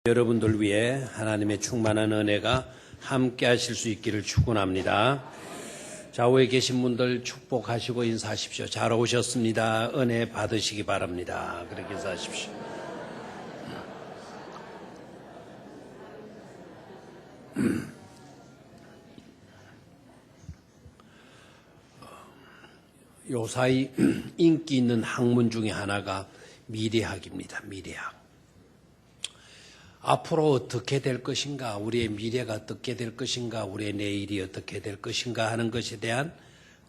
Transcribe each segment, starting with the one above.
여러분들 위해 하나님의 충만한 은혜가 함께 하실 수 있기를 축원합니다. 좌우에 계신 분들 축복하시고 인사하십시오. 잘 오셨습니다. 은혜 받으시기 바랍니다. 그렇게 인사하십시오. 요사이 인기 있는 학문 중에 하나가 미래학입니다. 미래학. 앞으로 어떻게 될 것인가, 우리의 미래가 어떻게 될 것인가, 우리의 내일이 어떻게 될 것인가 하는 것에 대한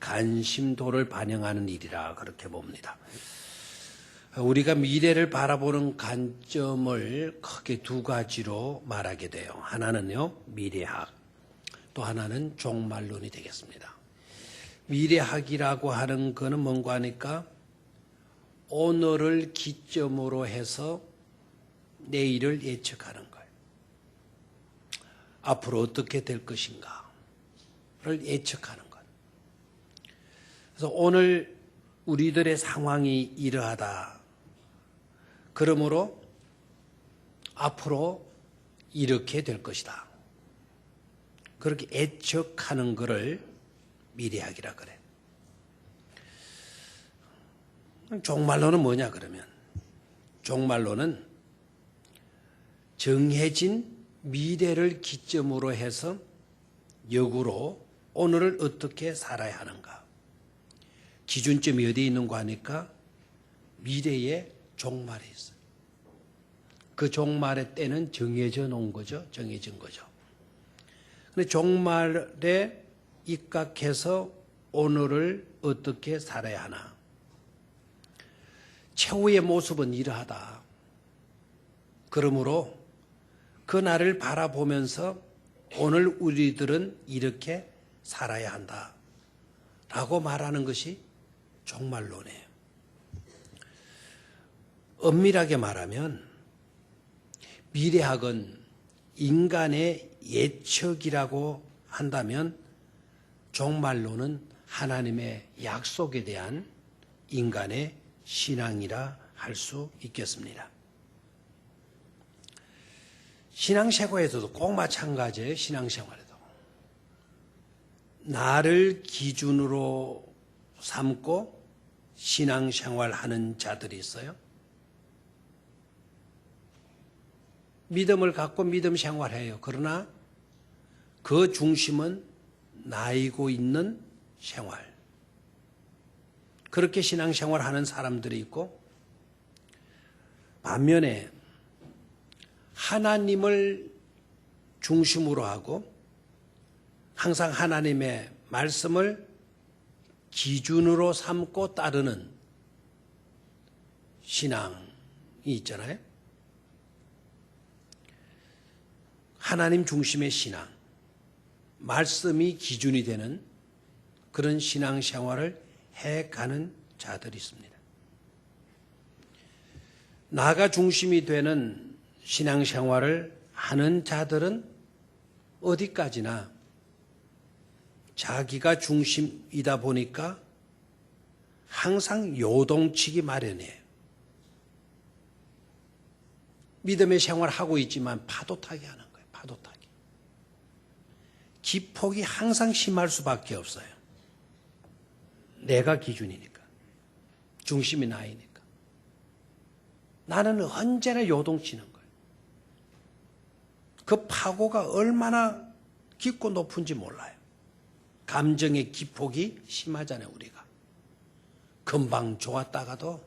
관심도를 반영하는 일이라 그렇게 봅니다. 우리가 미래를 바라보는 관점을 크게 두 가지로 말하게 돼요. 하나는요, 미래학, 또 하나는 종말론이 되겠습니다. 미래학이라고 하는 것은 뭔가 하니까 오늘을 기점으로 해서 내일을 예측하는 거예요. 앞으로 어떻게 될 것인가를 예측하는 것. 그래서 오늘 우리들의 상황이 이러하다. 그러므로 앞으로 이렇게 될 것이다. 그렇게 예측하는 것을 미래학이라 그래. 종말론은 뭐냐 그러면, 종말론은 정해진 미래를 기점으로 해서 역으로 오늘을 어떻게 살아야 하는가. 기준점이 어디에 있는가 하니까 미래의 종말에 있어요. 그 종말의 때는 정해져 놓은 거죠. 정해진 거죠. 근데 종말에 입각해서 오늘을 어떻게 살아야 하나. 최후의 모습은 이러하다. 그러므로 그 날을 바라보면서 오늘 우리들은 이렇게 살아야 한다 라고 말하는 것이 종말론이에요. 엄밀하게 말하면 미래학은 인간의 예측이라고 한다면 종말론은 하나님의 약속에 대한 인간의 신앙이라 할 수 있겠습니다. 신앙생활에서도 꼭 마찬가지예요. 신앙생활에도. 나를 기준으로 삼고 신앙생활하는 자들이 있어요. 믿음을 갖고 믿음 생활해요. 그러나 그 중심은 나이고 있는 생활. 그렇게 신앙생활하는 사람들이 있고, 반면에 하나님을 중심으로 하고 항상 하나님의 말씀을 기준으로 삼고 따르는 신앙이 있잖아요. 하나님 중심의 신앙, 말씀이 기준이 되는 그런 신앙생활을 해가는 자들이 있습니다. 나가 중심이 되는 신앙생활을 하는 자들은 어디까지나 자기가 중심이다 보니까 항상 요동치기 마련이에요. 믿음의 생활하고 있지만 파도 타기 하는 거예요. 파도 타기. 기폭이 항상 심할 수밖에 없어요. 내가 기준이니까. 중심이 나이니까. 나는 언제나 요동치는 거예요. 그 파고가 얼마나 깊고 높은지 몰라요. 감정의 기폭이 심하잖아요, 우리가. 금방 좋았다가도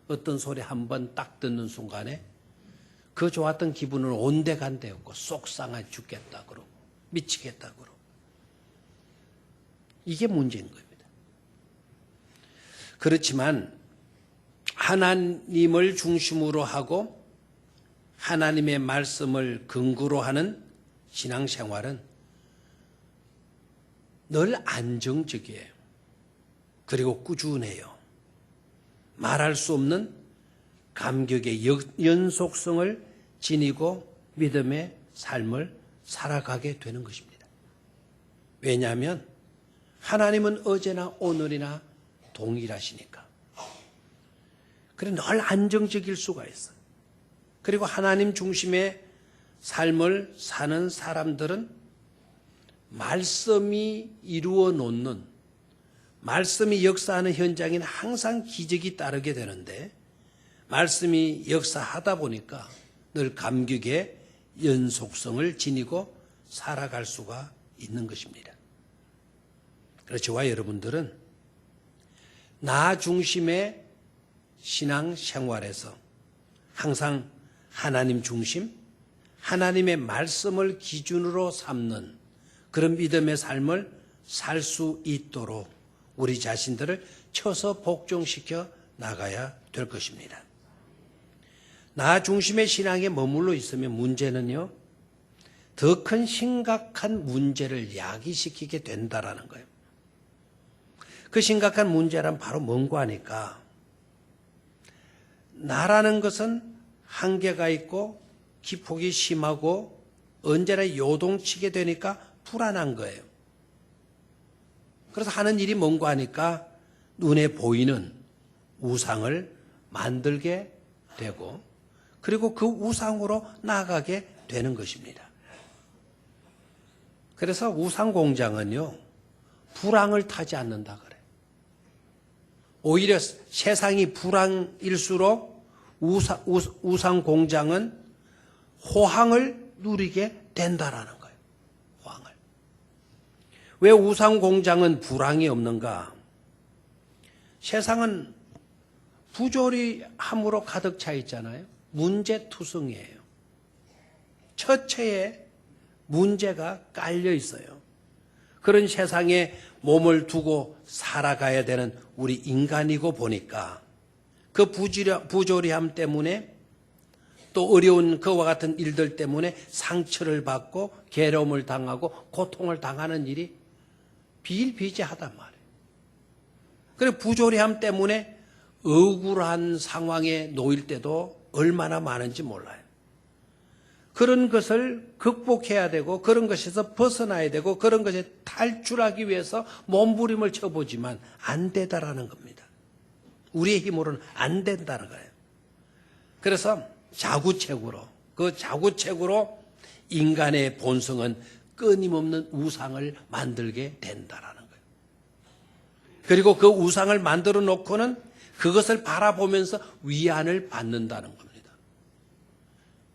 어떤 소리 한번 딱 듣는 순간에 그 좋았던 기분은 온데간데 없고 속상해 죽겠다 그러고 미치겠다 그러고. 이게 문제인 겁니다. 그렇지만 하나님을 중심으로 하고 하나님의 말씀을 근거로 하는 신앙생활은 늘 안정적이에요. 그리고 꾸준해요. 말할 수 없는 감격의 연속성을 지니고 믿음의 삶을 살아가게 되는 것입니다. 왜냐하면 하나님은 어제나 오늘이나 동일하시니까. 그래 늘 안정적일 수가 있어요. 그리고 하나님 중심의 삶을 사는 사람들은 말씀이 이루어 놓는, 말씀이 역사하는 현장에는 항상 기적이 따르게 되는데, 말씀이 역사하다 보니까 늘 감격의 연속성을 지니고 살아갈 수가 있는 것입니다. 그래서 저와 여러분들은 나 중심의 신앙 생활에서 항상 하나님 중심, 하나님의 말씀을 기준으로 삼는 그런 믿음의 삶을 살 수 있도록 우리 자신들을 쳐서 복종시켜 나가야 될 것입니다. 나 중심의 신앙에 머물러 있으면 문제는요, 더 큰 심각한 문제를 야기시키게 된다라는 거예요. 그 심각한 문제란 바로 뭔가 하니까, 나라는 것은 한계가 있고 기폭이 심하고 언제나 요동치게 되니까 불안한 거예요. 그래서 하는 일이 뭔가 하니까 눈에 보이는 우상을 만들게 되고, 그리고 그 우상으로 나아가게 되는 것입니다. 그래서 우상 공장은요, 불황을 타지 않는다 그래요. 오히려 세상이 불황일수록 우상 공장은 호황을 누리게 된다라는 거예요. 호황을. 왜 우상 공장은 불황이 없는가? 세상은 부조리함으로 가득 차 있잖아요. 문제투성이에요. 처체에 문제가 깔려 있어요. 그런 세상에 몸을 두고 살아가야 되는 우리 인간이고 보니까 그 부조리함 때문에 또 어려운 그와 같은 일들 때문에 상처를 받고 괴로움을 당하고 고통을 당하는 일이 비일비재하단 말이에요. 그리고 부조리함 때문에 억울한 상황에 놓일 때도 얼마나 많은지 몰라요. 그런 것을 극복해야 되고 그런 것에서 벗어나야 되고 그런 것에 탈출하기 위해서 몸부림을 쳐보지만 안 되다라는 겁니다. 우리의 힘으로는 안 된다는 거예요. 그래서 자구책으로, 그 자구책으로 인간의 본성은 끊임없는 우상을 만들게 된다라는 거예요. 그리고 그 우상을 만들어 놓고는 그것을 바라보면서 위안을 받는다는 겁니다.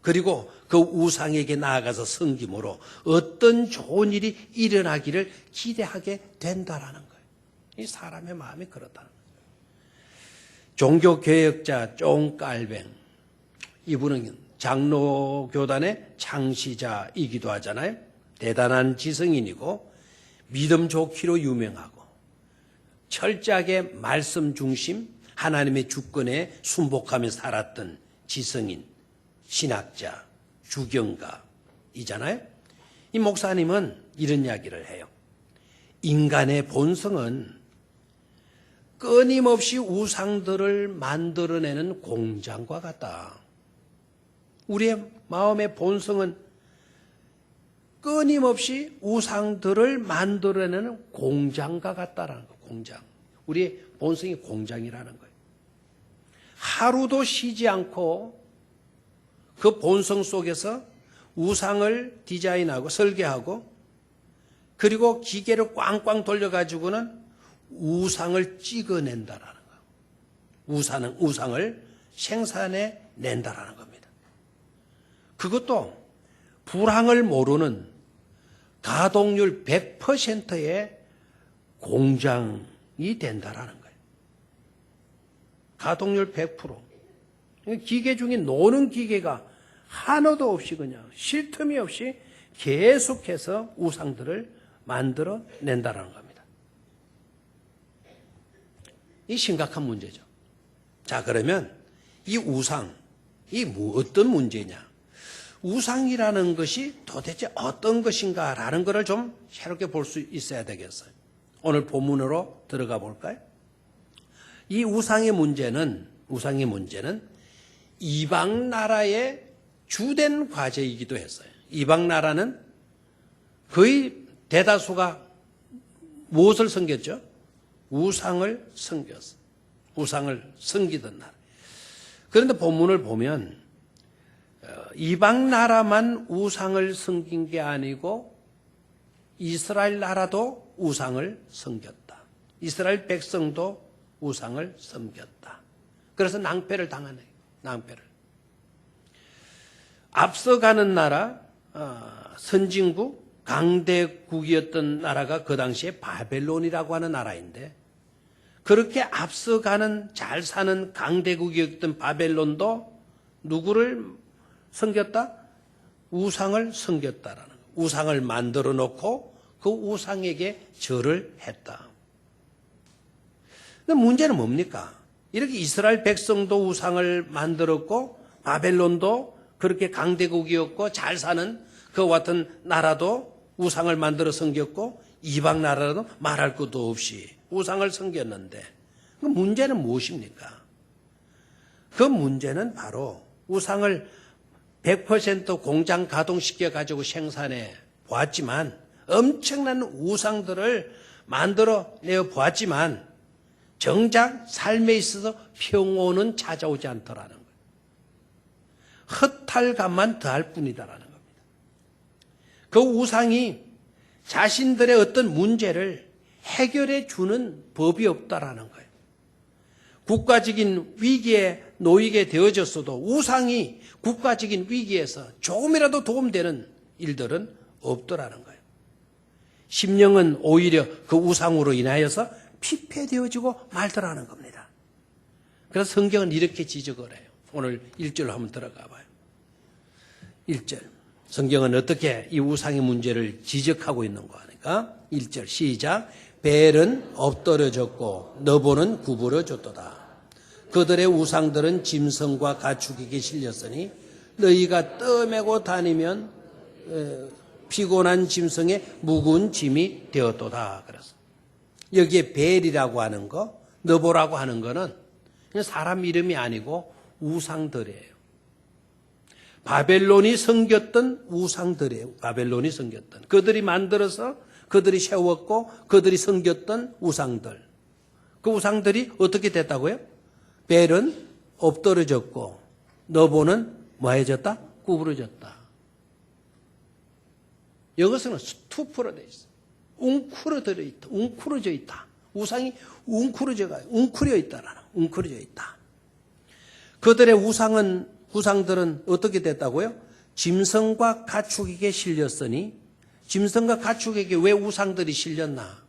그리고 그 우상에게 나아가서 섬김으로 어떤 좋은 일이 일어나기를 기대하게 된다라는 거예요. 이 사람의 마음이 그렇다는 거예요. 종교개혁자 쫑깔뱅, 이분은 장로교단의 창시자이기도 하잖아요. 대단한 지성인이고 믿음 좋기로 유명하고 철저하게 말씀 중심 하나님의 주권에 순복하며 살았던 지성인, 신학자, 주경가이잖아요. 이 목사님은 이런 이야기를 해요. 인간의 본성은 끊임없이 우상들을 만들어내는 공장과 같다. 우리의 마음의 본성은 끊임없이 우상들을 만들어내는 공장과 같다라는 거예요. 공장. 우리의 본성이 공장이라는 거예요. 하루도 쉬지 않고 그 본성 속에서 우상을 디자인하고 설계하고 그리고 기계를 꽝꽝 돌려가지고는 우상을 찍어낸다라는 거예요. 우상을 생산해 낸다라는 겁니다. 그것도 불황을 모르는 가동률 100%의 공장이 된다라는 거예요. 가동률 100%. 기계 중에 노는 기계가 하나도 없이 그냥 쉴 틈이 없이 계속해서 우상들을 만들어 낸다라는 겁니다. 이 심각한 문제죠. 자, 그러면 이 우상, 어떤 문제냐? 우상이라는 것이 도대체 어떤 것인가라는 것을 좀 새롭게 볼 수 있어야 되겠어요. 오늘 본문으로 들어가 볼까요? 이 우상의 문제는 이방 나라의 주된 과제이기도 했어요. 이방 나라는 거의 대다수가 무엇을 섬겼죠? 우상을 섬겼어요. 우상을 섬기던 나라. 그런데 본문을 보면 이방 나라만 우상을 섬긴 게 아니고 이스라엘 나라도 우상을 섬겼다. 이스라엘 백성도 우상을 섬겼다. 그래서 낭패를 당하네. 낭패를. 앞서가는 나라, 선진국, 강대국이었던 나라가 그 당시에 바벨론이라고 하는 나라인데, 그렇게 앞서가는 잘 사는 강대국이었던 바벨론도 누구를 섬겼다? 우상을 섬겼다라는 거예요. 우상을 만들어 놓고 그 우상에게 절을 했다. 근데 문제는 뭡니까? 이렇게 이스라엘 백성도 우상을 만들었고 바벨론도 그렇게 강대국이었고 잘 사는 그와 같은 나라도 우상을 만들어 섬겼고 이방 나라도 말할 것도 없이 우상을 섬겼는데 그 문제는 무엇입니까? 그 문제는 바로 우상을 100% 공장 가동시켜 가지고 생산해 보았지만 엄청난 우상들을 만들어 내어 보았지만 정작 삶에 있어서 평온은 찾아오지 않더라는 거예요. 허탈감만 더할 뿐이다라는 겁니다. 그 우상이 자신들의 어떤 문제를 해결해 주는 법이 없다라는 거예요. 국가적인 위기에 놓이게 되어졌어도 우상이 국가적인 위기에서 조금이라도 도움되는 일들은 없더라는 거예요. 심령은 오히려 그 우상으로 인하여서 피폐되어지고 말더라는 겁니다. 그래서 성경은 이렇게 지적을 해요. 오늘 1절로 한번 들어가 봐요. 1절. 성경은 어떻게 이 우상의 문제를 지적하고 있는가 하니까 1절 시작. 벨은 엎드려졌고 너보는 구부러졌도다. 그들의 우상들은 짐승과 가축에게 실렸으니 너희가 떠매고 다니면 피곤한 짐승의 무거운 짐이 되었도다. 그래서 여기에 벨이라고 하는 거, 너보라고 하는 거는 사람 이름이 아니고 우상들이에요. 바벨론이 섬겼던 우상들이에요. 바벨론이 섬겼던. 그들이 만들어서 그들이 세웠고 그들이 섬겼던 우상들. 그 우상들이 어떻게 됐다고요? 벨은 엎드러졌고 너보는 뭐해졌다? 구부러졌다. 여기서는 스투프로 되어 있어. 웅크러져 있다. 웅크러져 있다. 우상이 웅크려 있다라는. 웅크러져 있다. 그들의 우상들은 어떻게 됐다고요? 짐승과 가축에게 실렸으니 짐승과 가축에게 왜 우상들이 실렸나?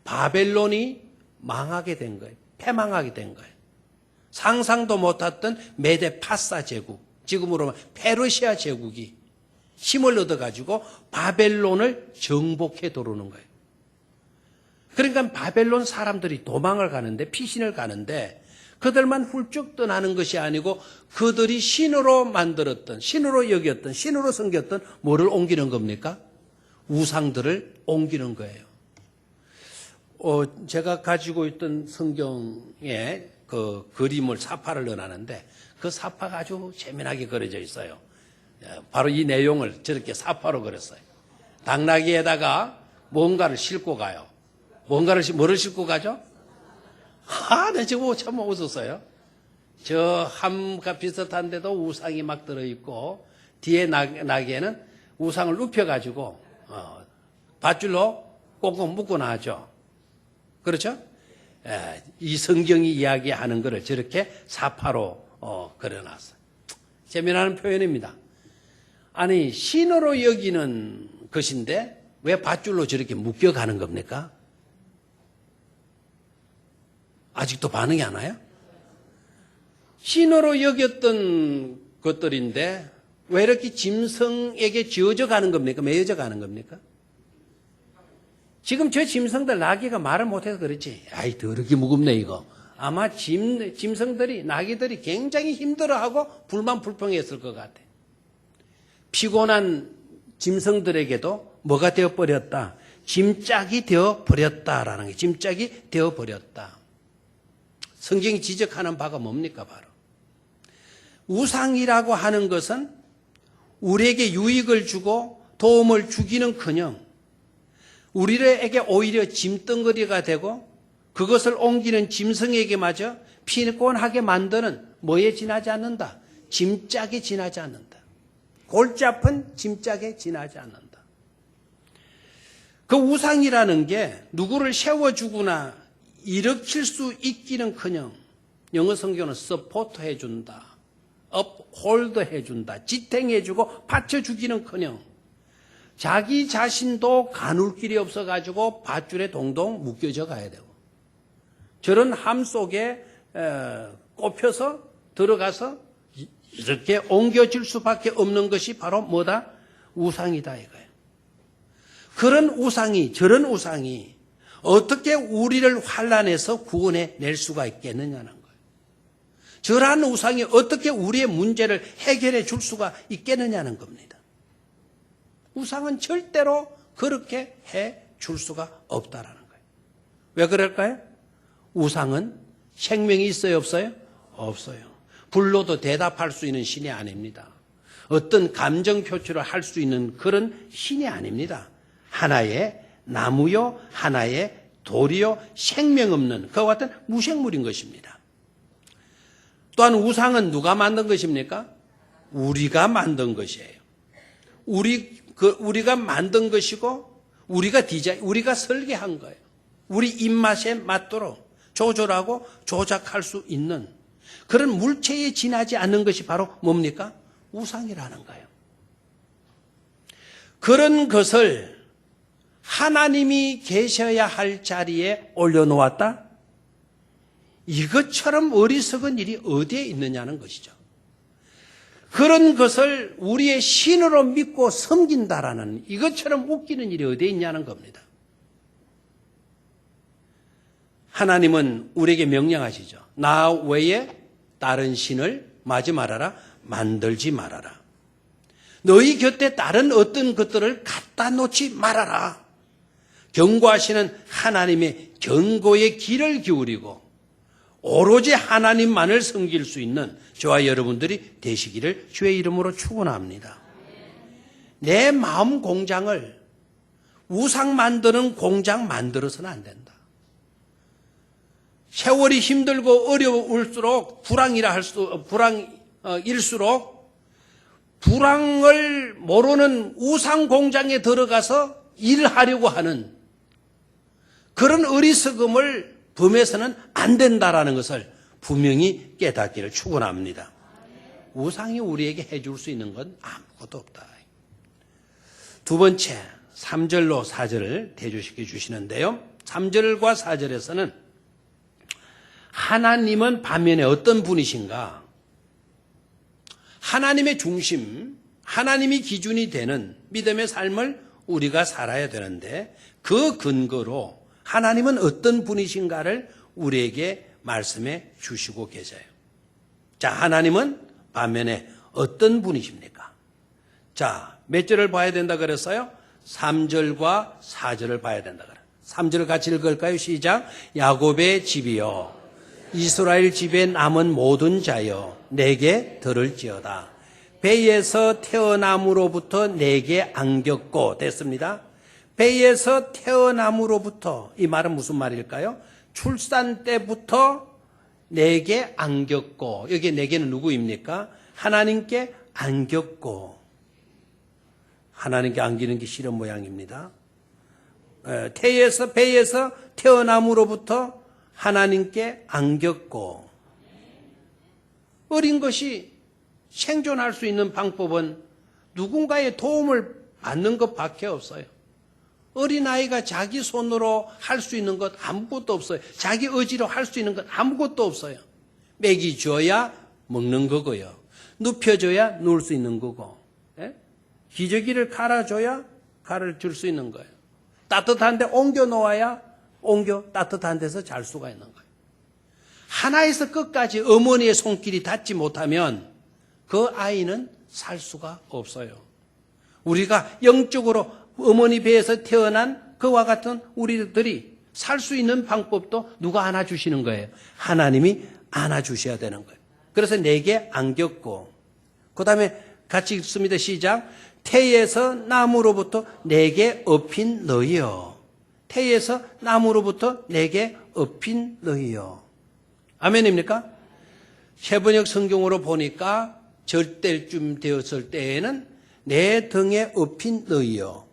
바벨론이 망하게 된 거예요. 패망하게 된 거예요. 상상도 못했던 메데 파사 제국, 지금으로 말하면 페르시아 제국이 힘을 얻어가지고 바벨론을 정복해 들어오는 거예요. 그러니까 바벨론 사람들이 도망을 가는데, 피신을 가는데 그들만 훌쩍 떠나는 것이 아니고 그들이 신으로 만들었던, 신으로 여겼던, 신으로 섬겼던 뭐를 옮기는 겁니까? 우상들을 옮기는 거예요. 제가 가지고 있던 성경에 그 그림을 사파를 넣어놨는데 그 사파가 아주 재미나게 그려져 있어요. 바로 이 내용을 저렇게 사파로 그렸어요. 당나귀에다가 뭔가를 싣고 가요. 뭐를 싣고 가죠? 네, 저거 참 웃었어요. 저 함과 비슷한데도 우상이 막 들어있고 뒤에 나귀에는 우상을 눕혀가지고 밧줄로 꽁꽁 묶고 나죠. 그렇죠? 이 성경이 이야기하는 것을 저렇게 사파로 그려놨어요. 재미나는 표현입니다. 아니 신으로 여기는 것인데 왜 밧줄로 저렇게 묶여가는 겁니까? 아직도 반응이 안 와요? 신으로 여겼던 것들인데 왜 이렇게 짐승에게 지어져 가는 겁니까? 매여져 가는 겁니까? 지금 저 짐승들 나귀가 말을 못해서 그렇지. 아이 더럽게 무겁네 이거. 아마 짐승들이 나귀들이 굉장히 힘들어하고 불만불평했을 것 같아. 피곤한 짐승들에게도 뭐가 되어버렸다? 짐짝이 되어버렸다라는 게 짐짝이 되어버렸다. 성경이 지적하는 바가 뭡니까? 바로 우상이라고 하는 것은 우리에게 유익을 주고 도움을 주기는커녕 우리에게 오히려 짐덩어리가 되고 그것을 옮기는 짐승에게마저 피곤하게 만드는 뭐에 지나지 않는다? 짐짝에 지나지 않는다. 골치 아픈 짐짝에 지나지 않는다. 그 우상이라는 게 누구를 세워주거나 일으킬 수 있기는커녕 영어 성경은 서포트 해준다, 업홀드 해준다, 지탱해주고 받쳐주기는커녕 자기 자신도 가눌 길이 없어가지고 밧줄에 동동 묶여져 가야 되고 저런 함 속에 꼽혀서 들어가서 이렇게 옮겨질 수밖에 없는 것이 바로 뭐다? 우상이다 이거예요. 그런 우상이, 저런 우상이 어떻게 우리를 환난에서 구원해 낼 수가 있겠느냐는 거예요. 저러한 우상이 어떻게 우리의 문제를 해결해 줄 수가 있겠느냐는 겁니다. 우상은 절대로 그렇게 해 줄 수가 없다라는 거예요. 왜 그럴까요? 우상은 생명이 있어요, 없어요? 없어요. 불러도 대답할 수 있는 신이 아닙니다. 어떤 감정 표출을 할 수 있는 그런 신이 아닙니다. 하나의 나무요, 하나의 돌이요, 생명 없는 그와 같은 무생물인 것입니다. 또한 우상은 누가 만든 것입니까? 우리가 만든 것이에요. 우리가 만든 것이고, 우리가 설계한 거예요. 우리 입맛에 맞도록 조절하고 조작할 수 있는 그런 물체에 지나지 않는 것이 바로 뭡니까? 우상이라는 거예요. 그런 것을 하나님이 계셔야 할 자리에 올려놓았다? 이것처럼 어리석은 일이 어디에 있느냐는 것이죠. 그런 것을 우리의 신으로 믿고 섬긴다라는 이것처럼 웃기는 일이 어디에 있냐는 겁니다. 하나님은 우리에게 명령하시죠. 나 외에 다른 신을 마지 말아라, 만들지 말아라. 너희 곁에 다른 어떤 것들을 갖다 놓지 말아라. 경고하시는 하나님의 경고의 귀를 기울이고 오로지 하나님만을 섬길 수 있는 저와 여러분들이 되시기를 주의 이름으로 축원합니다. 내 마음 공장을 우상 만드는 공장 만들어서는 안 된다. 세월이 힘들고 어려울수록 불황일수록 불황을 모르는 우상 공장에 들어가서 일하려고 하는 그런 어리석음을 범해서는 안 된다라는 것을 분명히 깨닫기를 축원합니다. 우상이 우리에게 해줄 수 있는 건 아무것도 없다. 두 번째, 3절로 4절을 대조시켜 주시는데요. 3절과 4절에서는 하나님은 반면에 어떤 분이신가? 하나님의 중심, 하나님이 기준이 되는 믿음의 삶을 우리가 살아야 되는데 그 근거로 하나님은 어떤 분이신가를 우리에게 말씀해 주시고 계세요. 자, 하나님은 반면에 어떤 분이십니까? 자, 몇 절을 봐야 된다 그랬어요? 3절과 4절을 봐야 된다 그래요. 3절을 같이 읽을까요? 시작. 야곱의 집이여 이스라엘 집에 남은 모든 자여 내게 들을지어다. 배에서 태어남으로부터 내게 안겼고 됐습니다. 배에서 태어남으로부터 이 말은 무슨 말일까요? 출산 때부터 내게 안겼고 여기 내게는 누구입니까? 하나님께 안겼고 하나님께 안기는 게 싫은 모양입니다. 배에서 태어남으로부터 하나님께 안겼고 어린 것이 생존할 수 있는 방법은 누군가의 도움을 받는 것밖에 없어요. 어린아이가 자기 손으로 할 수 있는 것 아무것도 없어요. 자기 의지로 할 수 있는 것 아무것도 없어요. 먹이 줘야 먹는 거고요. 눕혀줘야 누울 수 있는 거고 기저귀를 갈아줘야 갈아줄 수 있는 거예요. 따뜻한 데 옮겨 놓아야 따뜻한 데서 잘 수가 있는 거예요. 하나에서 끝까지 어머니의 손길이 닿지 못하면 그 아이는 살 수가 없어요. 우리가 영적으로 어머니 배에서 태어난 그와 같은 우리들이 살 수 있는 방법도 누가 안아주시는 거예요? 하나님이 안아주셔야 되는 거예요. 그래서 내게 안겼고 그 다음에 같이 읽습니다. 시작. 태에서 나무로부터 내게 업힌 너희여. 태에서 나무로부터 내게 업힌 너희여. 아멘입니까? 세번역 성경으로 보니까 절될 쯤 되었을 때에는 내 등에 업힌 너희여.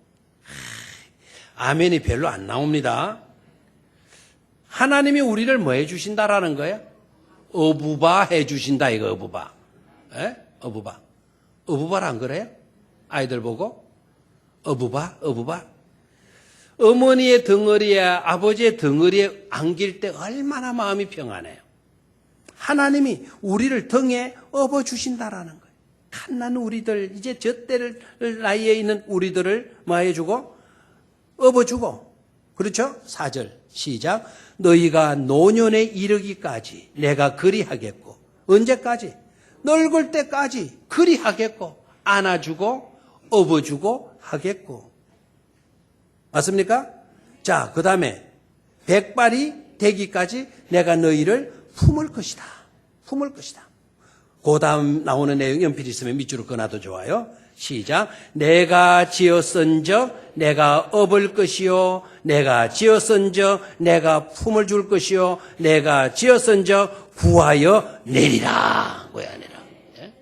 아멘이 별로 안 나옵니다. 하나님이 우리를 뭐 해주신다라는 거예요? 어부바 해주신다, 이거 어부바. 예? 어부바. 어부바란 그래요? 아이들 보고? 어부바, 어부바. 어머니의 덩어리에, 아버지의 덩어리에 안길 때 얼마나 마음이 평안해요. 하나님이 우리를 등에 업어주신다라는 거예요. 갓난 우리들, 이제 젖될 나이에 있는 우리들을 뭐 해주고? 업어주고. 그렇죠? 4절 시작. 너희가 노년에 이르기까지 내가 그리하겠고. 언제까지? 늙을 때까지 그리하겠고. 안아주고 업어주고 하겠고. 맞습니까? 자, 그 다음에 백발이 되기까지 내가 너희를 품을 것이다. 품을 것이다. 그 다음 나오는 내용 연필 있으면 밑줄을 그어놔도 좋아요. 시작. 내가 지었은적 내가 업을 것이요 내가 지었은적 내가 품을 줄 것이요 내가 지었은적 구하여 내리라. 뭐야 내라. 예?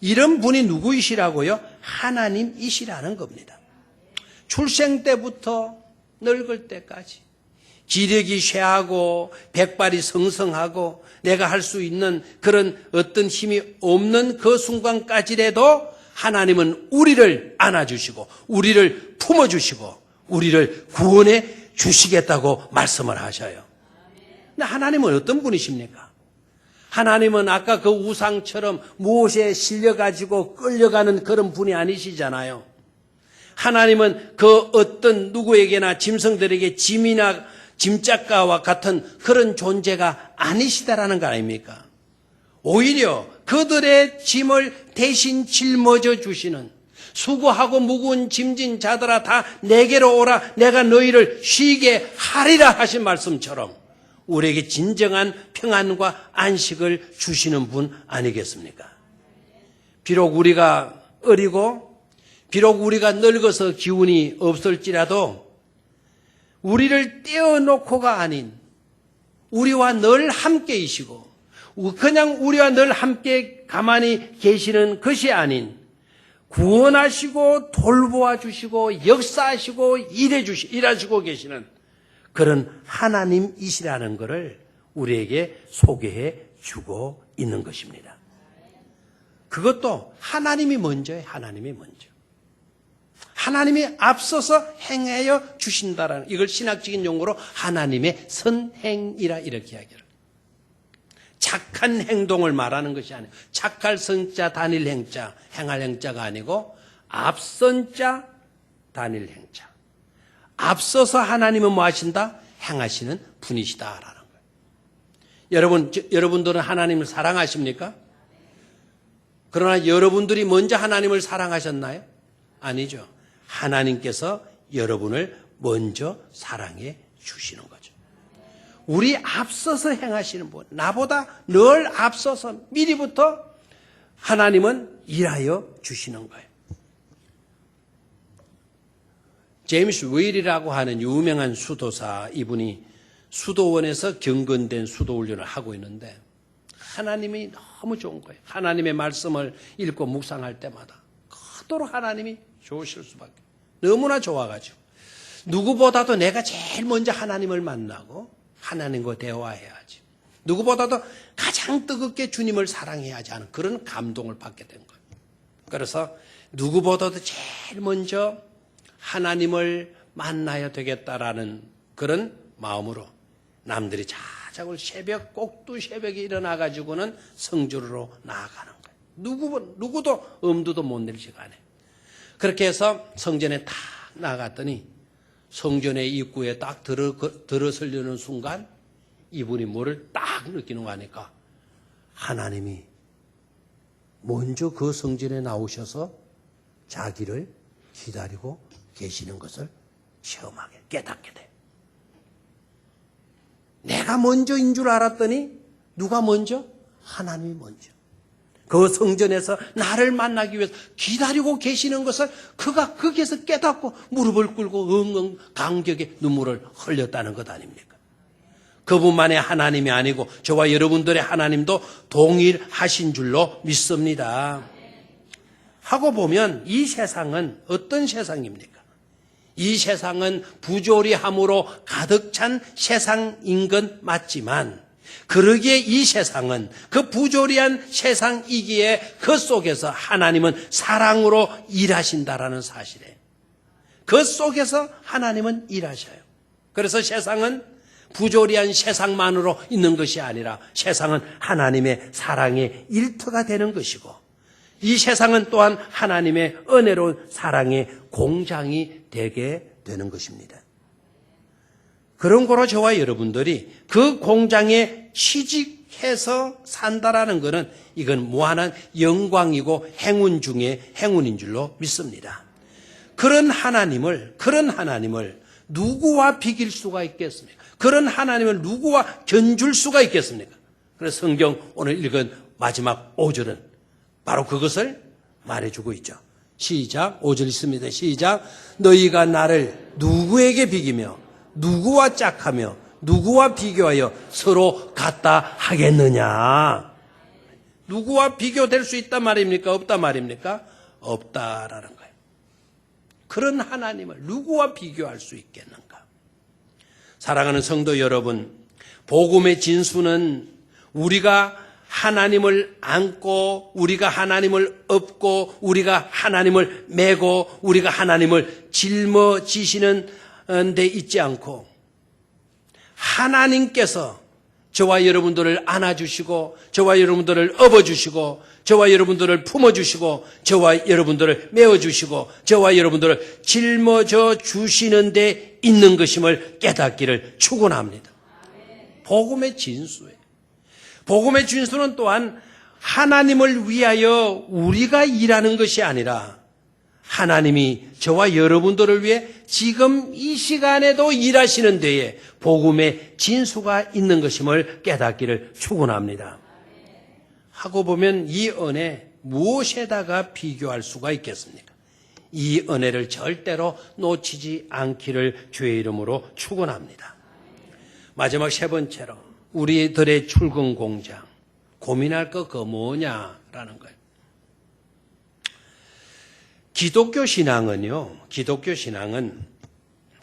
이런 분이 누구이시라고요? 하나님이시라는 겁니다. 출생 때부터 늙을 때까지 기력이 쇠하고 백발이 성성하고 내가 할 수 있는 그런 어떤 힘이 없는 그 순간까지라도 하나님은 우리를 안아주시고 우리를 품어주시고 우리를 구원해 주시겠다고 말씀을 하셔요. 근데 하나님은 어떤 분이십니까? 하나님은 아까 그 우상처럼 무엇에 실려가지고 끌려가는 그런 분이 아니시잖아요. 하나님은 그 어떤 누구에게나 짐승들에게 짐이나 짐짝가와 같은 그런 존재가 아니시다라는 거 아닙니까? 오히려 그들의 짐을 대신 짊어져 주시는 수고하고 무거운 짐진 자들아 다 내게로 오라 내가 너희를 쉬게 하리라 하신 말씀처럼 우리에게 진정한 평안과 안식을 주시는 분 아니겠습니까? 비록 우리가 어리고 비록 우리가 늙어서 기운이 없을지라도 우리를 떼어놓고가 아닌 우리와 늘 함께이시고 그냥 우리와 늘 함께 가만히 계시는 것이 아닌 구원하시고 돌보아 주시고 역사하시고 일하시고 계시는 그런 하나님이시라는 것을 우리에게 소개해 주고 있는 것입니다. 그것도 하나님이 먼저예요. 하나님이 먼저. 하나님이 앞서서 행하여 주신다라는 이걸 신학적인 용어로 하나님의 선행이라 이렇게 이야기해요. 착한 행동을 말하는 것이 아니에요. 착할 성자 단일 행자 행할 행자가 아니고 앞선 자 단일 행자. 앞서서 하나님은 뭐 하신다? 행하시는 분이시다라는 거예요. 여러분들은 하나님을 사랑하십니까? 그러나 여러분들이 먼저 하나님을 사랑하셨나요? 아니죠. 하나님께서 여러분을 먼저 사랑해 주시는 거죠. 우리 앞서서 행하시는 분, 나보다 늘 앞서서 미리부터 하나님은 일하여 주시는 거예요. 제임스 웨일이라고 하는 유명한 수도사, 이분이 수도원에서 경건된 수도 훈련을 하고 있는데 하나님이 너무 좋은 거예요. 하나님의 말씀을 읽고 묵상할 때마다 그토록 하나님이 좋으실 수밖에. 너무나 좋아가지고 누구보다도 내가 제일 먼저 하나님을 만나고 하나님과 대화해야지. 누구보다도 가장 뜨겁게 주님을 사랑해야지 하는 그런 감동을 받게 된 거예요. 그래서 누구보다도 제일 먼저 하나님을 만나야 되겠다라는 그런 마음으로 남들이 자작을 꼭두 새벽에 일어나가지고는 성주로 나아가는 거예요. 누구도 엄두도 못 낼 시간에. 그렇게 해서 성전에 딱 나갔더니 성전의 입구에 딱 들어서려는 순간 이분이 뭐를 딱 느끼는 거 아니까 하나님이 먼저 그 성전에 나오셔서 자기를 기다리고 계시는 것을 체험하게 깨닫게 돼. 내가 먼저인 줄 알았더니 누가 먼저? 하나님이 먼저. 그 성전에서 나를 만나기 위해서 기다리고 계시는 것을 그가 거기에서 깨닫고 무릎을 꿇고 엉엉 감격의 눈물을 흘렸다는 것 아닙니까? 그분만의 하나님이 아니고 저와 여러분들의 하나님도 동일하신 줄로 믿습니다. 하고 보면 이 세상은 어떤 세상입니까? 이 세상은 부조리함으로 가득 찬 세상인 건 맞지만 그러기에 이 세상은 그 부조리한 세상이기에 그 속에서 하나님은 사랑으로 일하신다라는 사실에 그 속에서 하나님은 일하셔요. 그래서 세상은 부조리한 세상만으로 있는 것이 아니라 세상은 하나님의 사랑의 일터가 되는 것이고 이 세상은 또한 하나님의 은혜로운 사랑의 공장이 되게 되는 것입니다. 그런 거로 저와 여러분들이 그 공장에 취직해서 산다라는 것은 이건 무한한 영광이고 행운 중에 행운인 줄로 믿습니다. 그런 하나님을 누구와 비길 수가 있겠습니까? 그런 하나님을 누구와 견줄 수가 있겠습니까? 그래서 성경 오늘 읽은 마지막 5절은 바로 그것을 말해주고 있죠. 시작, 5절 있습니다. 시작. 너희가 나를 누구에게 비기며 누구와 짝하며 누구와 비교하여 서로 같다 하겠느냐? 누구와 비교될 수 있단 말입니까? 없단 말입니까? 없다라는 거예요. 그런 하나님을 누구와 비교할 수 있겠는가? 사랑하는 성도 여러분, 복음의 진수는 우리가 하나님을 안고 우리가 하나님을 업고 우리가 하나님을 메고 우리가 하나님을 짊어지시는 데 있지 않고 하나님께서 저와 여러분들을 안아주시고 저와 여러분들을 업어주시고 저와 여러분들을 품어주시고 저와 여러분들을 메어주시고 저와 여러분들을 짊어져 주시는 데 있는 것임을 깨닫기를 축원합니다. 복음의 진수예요. 복음의 진수는 또한 하나님을 위하여 우리가 일하는 것이 아니라 하나님이 저와 여러분들을 위해 지금 이 시간에도 일하시는 데에 복음의 진수가 있는 것임을 깨닫기를 축원합니다. 하고 보면 이 은혜 무엇에다가 비교할 수가 있겠습니까? 이 은혜를 절대로 놓치지 않기를 주의 이름으로 축원합니다. 마지막 세 번째로 우리들의 출근 공장 고민할 거 그 뭐냐라는 거예요. 기독교 신앙은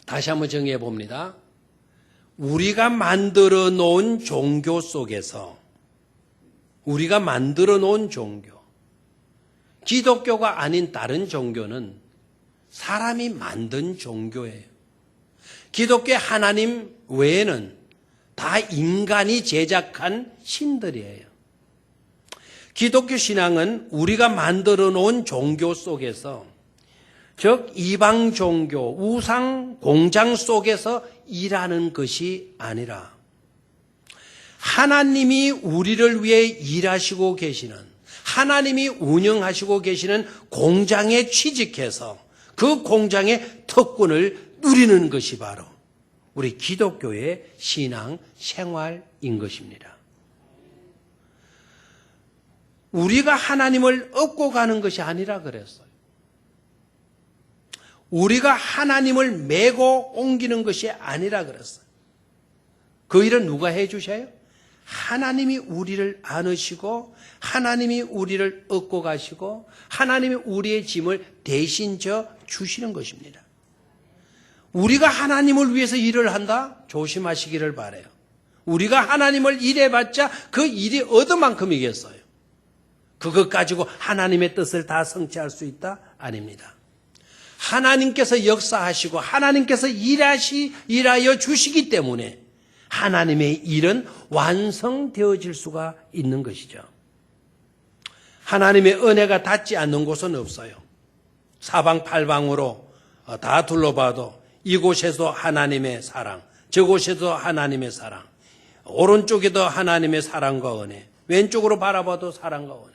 다시 한번 정해 봅니다. 우리가 만들어 놓은 종교 속에서 우리가 만들어 놓은 종교, 기독교가 아닌 다른 종교는 사람이 만든 종교예요. 기독교의 하나님 외에는 다 인간이 제작한 신들이에요. 기독교 신앙은 우리가 만들어 놓은 종교 속에서 즉 이방 종교, 우상 공장 속에서 일하는 것이 아니라 하나님이 우리를 위해 일하시고 계시는 하나님이 운영하시고 계시는 공장에 취직해서 그 공장의 특권을 누리는 것이 바로 우리 기독교의 신앙 생활인 것입니다. 우리가 하나님을 얻고 가는 것이 아니라 그랬어요. 우리가 하나님을 메고 옮기는 것이 아니라 그랬어요. 그 일은 누가 해 주셔요? 하나님이 우리를 안으시고 하나님이 우리를 얻고 가시고 하나님이 우리의 짐을 대신 져 주시는 것입니다. 우리가 하나님을 위해서 일을 한다? 조심하시기를 바라요. 우리가 하나님을 일해봤자 그 일이 얻어만큼이겠어요. 그것 가지고 하나님의 뜻을 다 성취할 수 있다? 아닙니다. 하나님께서 역사하시고 하나님께서 일하여 주시기 때문에 하나님의 일은 완성되어질 수가 있는 것이죠. 하나님의 은혜가 닿지 않는 곳은 없어요. 사방팔방으로 다 둘러봐도 이곳에도 하나님의 사랑, 저곳에도 하나님의 사랑, 오른쪽에도 하나님의 사랑과 은혜, 왼쪽으로 바라봐도 사랑과 은혜.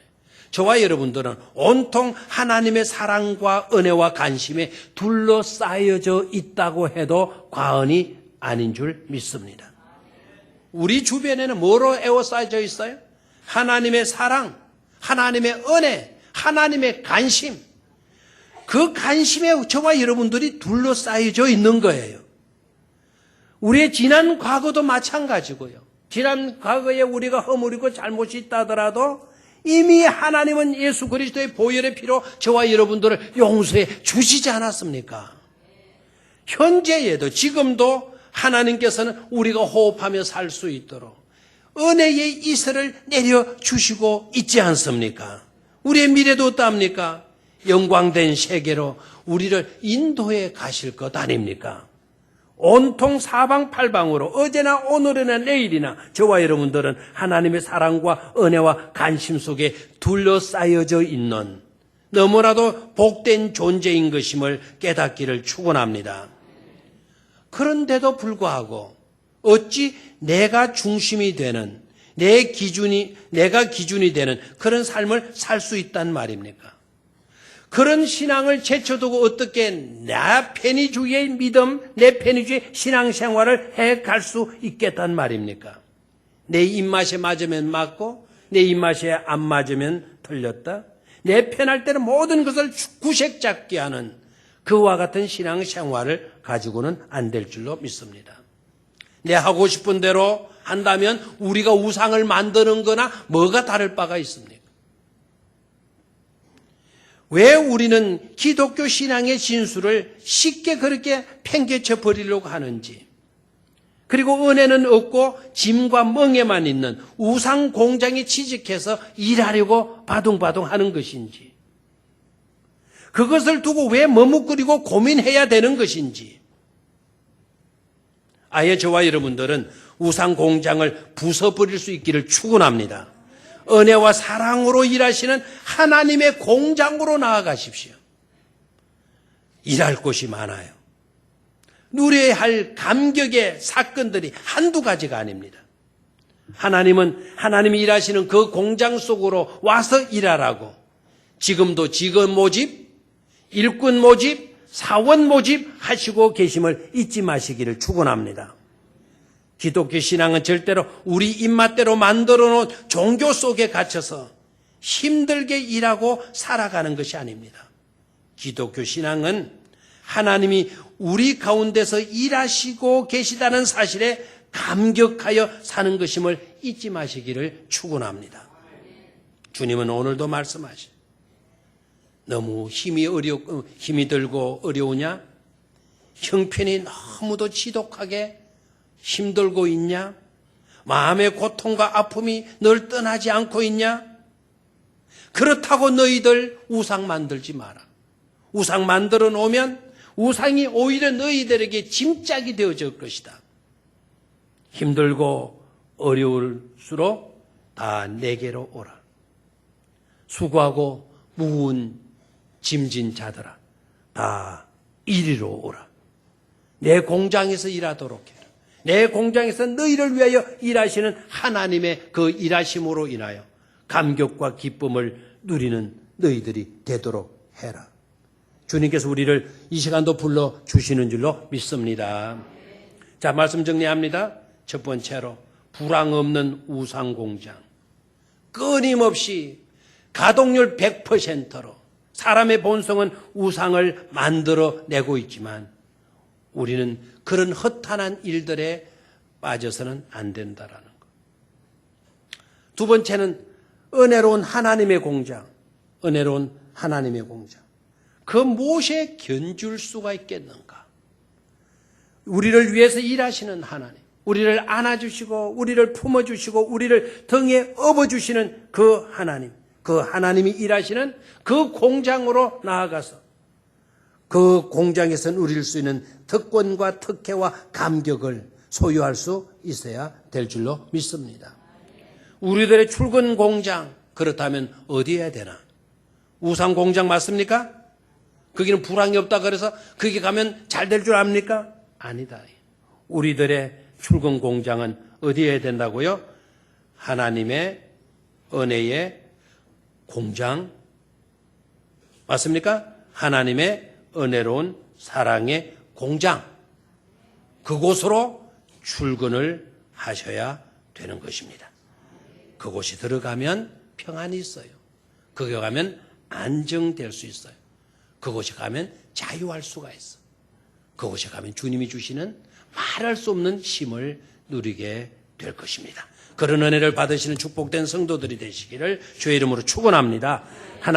저와 여러분들은 온통 하나님의 사랑과 은혜와 관심에 둘러싸여져 있다고 해도 과언이 아닌 줄 믿습니다. 우리 주변에는 뭐로 에워싸여져 있어요? 하나님의 사랑, 하나님의 은혜, 하나님의 관심. 그 관심에 저와 여러분들이 둘러싸여져 있는 거예요. 우리의 지난 과거도 마찬가지고요. 지난 과거에 우리가 허물이고 잘못이 있다 하더라도 이미 하나님은 예수 그리스도의 보혈의 피로 저와 여러분들을 용서해 주시지 않았습니까? 현재에도 지금도 하나님께서는 우리가 호흡하며 살 수 있도록 은혜의 이슬을 내려주시고 있지 않습니까? 우리의 미래도 어떠합니까? 영광된 세계로 우리를 인도해 가실 것 아닙니까? 온통 사방팔방으로 어제나 오늘이나 내일이나 저와 여러분들은 하나님의 사랑과 은혜와 관심 속에 둘러싸여져 있는 너무나도 복된 존재인 것임을 깨닫기를 축원합니다. 그런데도 불구하고 어찌 내가 중심이 되는 내가 기준이 되는 그런 삶을 살 수 있단 말입니까? 그런 신앙을 제쳐두고 어떻게 내 편의주의의 믿음, 내 편의주의 신앙생활을 해갈 수 있겠단 말입니까? 내 입맛에 맞으면 맞고 내 입맛에 안 맞으면 틀렸다. 내 편할 때는 모든 것을 구색잡기 하는 그와 같은 신앙생활을 가지고는 안 될 줄로 믿습니다. 내 하고 싶은 대로 한다면 우리가 우상을 만드는 거나 뭐가 다를 바가 있습니까? 왜 우리는 기독교 신앙의 진수를 쉽게 그렇게 팽개쳐 버리려고 하는지, 그리고 은혜는 없고 짐과 멍에만 있는 우상 공장에 취직해서 일하려고 바둥바둥 하는 것인지, 그것을 두고 왜 머뭇거리고 고민해야 되는 것인지, 아예 저와 여러분들은 우상 공장을 부숴버릴 수 있기를 축원합니다. 은혜와 사랑으로 일하시는 하나님의 공장으로 나아가십시오. 일할 곳이 많아요. 누려야 할 감격의 사건들이 한두 가지가 아닙니다. 하나님은 하나님이 일하시는 그 공장 속으로 와서 일하라고 지금도 직원 모집, 일꾼 모집, 사원 모집 하시고 계심을 잊지 마시기를 축원합니다. 기독교 신앙은 절대로 우리 입맛대로 만들어 놓은 종교 속에 갇혀서 힘들게 일하고 살아가는 것이 아닙니다. 기독교 신앙은 하나님이 우리 가운데서 일하시고 계시다는 사실에 감격하여 사는 것임을 잊지 마시기를 축원합니다. 주님은 오늘도 말씀하시죠. 너무 힘이 들고 어려우냐? 형편이 너무도 지독하게 힘들고 있냐? 마음의 고통과 아픔이 널 떠나지 않고 있냐? 그렇다고 너희들 우상 만들지 마라. 우상 만들어 놓으면 우상이 오히려 너희들에게 짐짝이 되어질 것이다. 힘들고 어려울수록 다 내게로 오라. 수고하고 무거운 짐진 자들아, 다 이리로 오라. 내 공장에서 일하도록 해라. 내 공장에서 너희를 위하여 일하시는 하나님의 그 일하심으로 인하여 감격과 기쁨을 누리는 너희들이 되도록 해라. 주님께서 우리를 이 시간도 불러주시는 줄로 믿습니다. 자, 말씀 정리합니다. 첫 번째로 불황 없는 우상 공장. 끊임없이 가동률 100%로 사람의 본성은 우상을 만들어내고 있지만 우리는 그런 허탄한 일들에 빠져서는 안 된다라는 것. 두 번째는 은혜로운 하나님의 공장. 은혜로운 하나님의 공장. 그 무엇에 견줄 수가 있겠는가? 우리를 위해서 일하시는 하나님. 우리를 안아주시고 우리를 품어주시고 우리를 등에 업어주시는 그 하나님. 그 하나님이 일하시는 그 공장으로 나아가서 그 공장에서 누릴 수 있는 특권과 특혜와 감격을 소유할 수 있어야 될 줄로 믿습니다. 우리들의 출근 공장, 그렇다면 어디에 해야 되나? 우상 공장 맞습니까? 거기는 불황이 없다 그래서 거기 가면 잘 될 줄 압니까? 아니다. 우리들의 출근 공장은 어디에 해야 된다고요? 하나님의 은혜의 공장 맞습니까? 하나님의 은혜로운 사랑의 공장, 그곳으로 출근을 하셔야 되는 것입니다. 그곳이 들어가면 평안이 있어요. 거기 가면 안정될 수 있어요. 그곳에 가면 자유할 수가 있어요. 그곳에 가면 주님이 주시는 말할 수 없는 쉼을 누리게 될 것입니다. 그런 은혜를 받으시는 축복된 성도들이 되시기를 주의 이름으로 축원합니다.